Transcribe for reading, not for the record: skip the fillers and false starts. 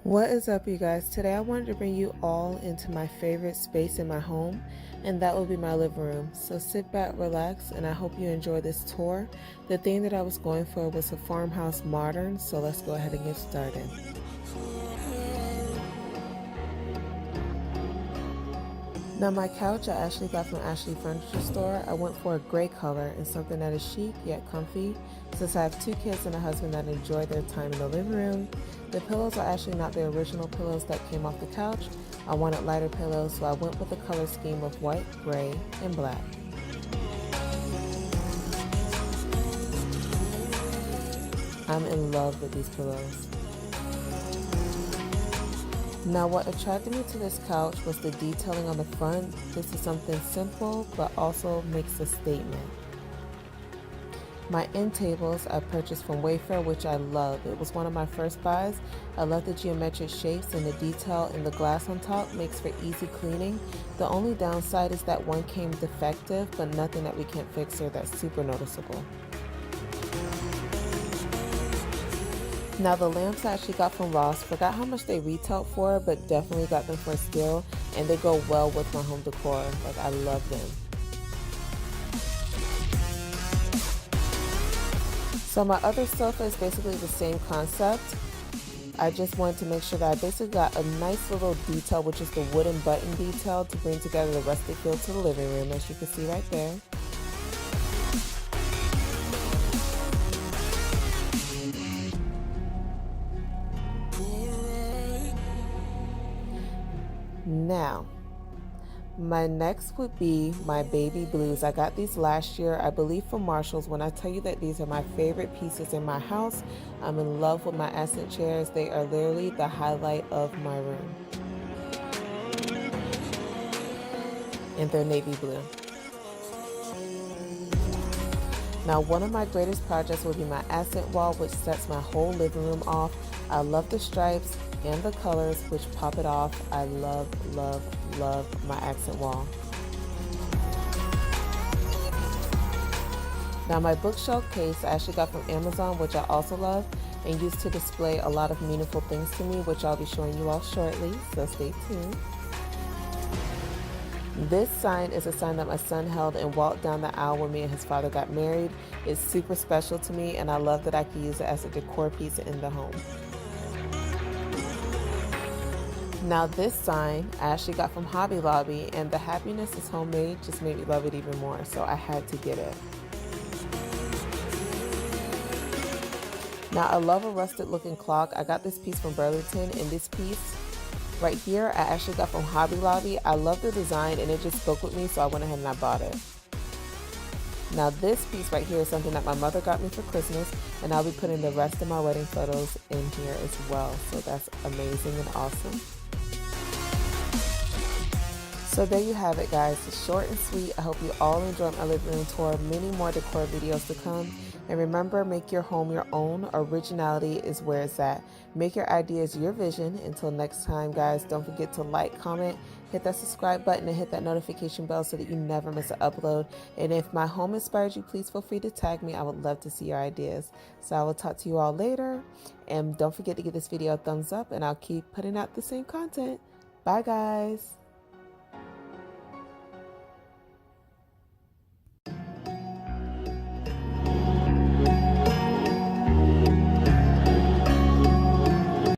What is up, you guys? Today I wanted to bring you all into my favorite space in my home, and that will be my living room. So sit back, relax, and I hope you enjoy this tour. The theme that I was going for was a farmhouse modern, so let's go ahead and get started. Now my couch I actually got from Ashley Furniture Store. I went for a gray color and something that is chic yet comfy, since I have two kids and a husband that enjoy their time in the living room. The pillows are actually not the original pillows that came off the couch. I wanted lighter pillows, so I went with the color scheme of white, gray, and black. I'm in love with these pillows. Now what attracted me to this couch was the detailing on the front. This is something simple but also makes a statement. My end tables I purchased from Wayfair, which I love. It was one of my first buys. I love the geometric shapes, and the detail in the glass on top makes for easy cleaning. The only downside is that one came defective, but nothing that we can't fix or that's super noticeable. Now the lamps I actually got from Ross, forgot how much they retailed for, but definitely got them for a steal, and they go well with my home decor. Like, I love them. So my other sofa is basically the same concept. I just wanted to make sure that I basically got a nice little detail, which is the wooden button detail, to bring together the rustic feel to the living room, as you can see right there. Now, my next would be my baby blues. I got these last year, I believe, from Marshall's. When I tell you that these are my favorite pieces in my house, I'm in love with my accent chairs. They are literally the highlight of my room. And they're navy blue. Now, one of my greatest projects will be my accent wall, which sets my whole living room off. I love the stripes and the colors which pop it off. I love, love, love my accent wall. Now my bookshelf case I actually got from Amazon, which I also love and use to display a lot of meaningful things to me, which I'll be showing you all shortly, so stay tuned. This sign is a sign that my son held and walked down the aisle when me and his father got married. It's super special to me, and I love that I can use it as a decor piece in the home. Now this sign I actually got from Hobby Lobby, and the happiness is homemade just made me love it even more, so I had to get it. Now I love a rusted looking clock. I got this piece from Burlington, and this piece right here I actually got from Hobby Lobby. I love the design and it just spoke with me, so I went ahead and I bought it. Now this piece right here is something that my mother got me for Christmas, and I'll be putting the rest of my wedding photos in here as well, so that's amazing and awesome. So there you have it, guys. It's short and sweet. I hope you all enjoyed my living room tour. Many more decor videos to come. And remember, make your home your own. Originality is where it's at. Make your ideas your vision. Until next time, guys, don't forget to like, comment, hit that subscribe button, and hit that notification bell so that you never miss an upload. And if my home inspired you, please feel free to tag me. I would love to see your ideas. So I will talk to you all later. And don't forget to give this video a thumbs up, and I'll keep putting out the same content. Bye, guys.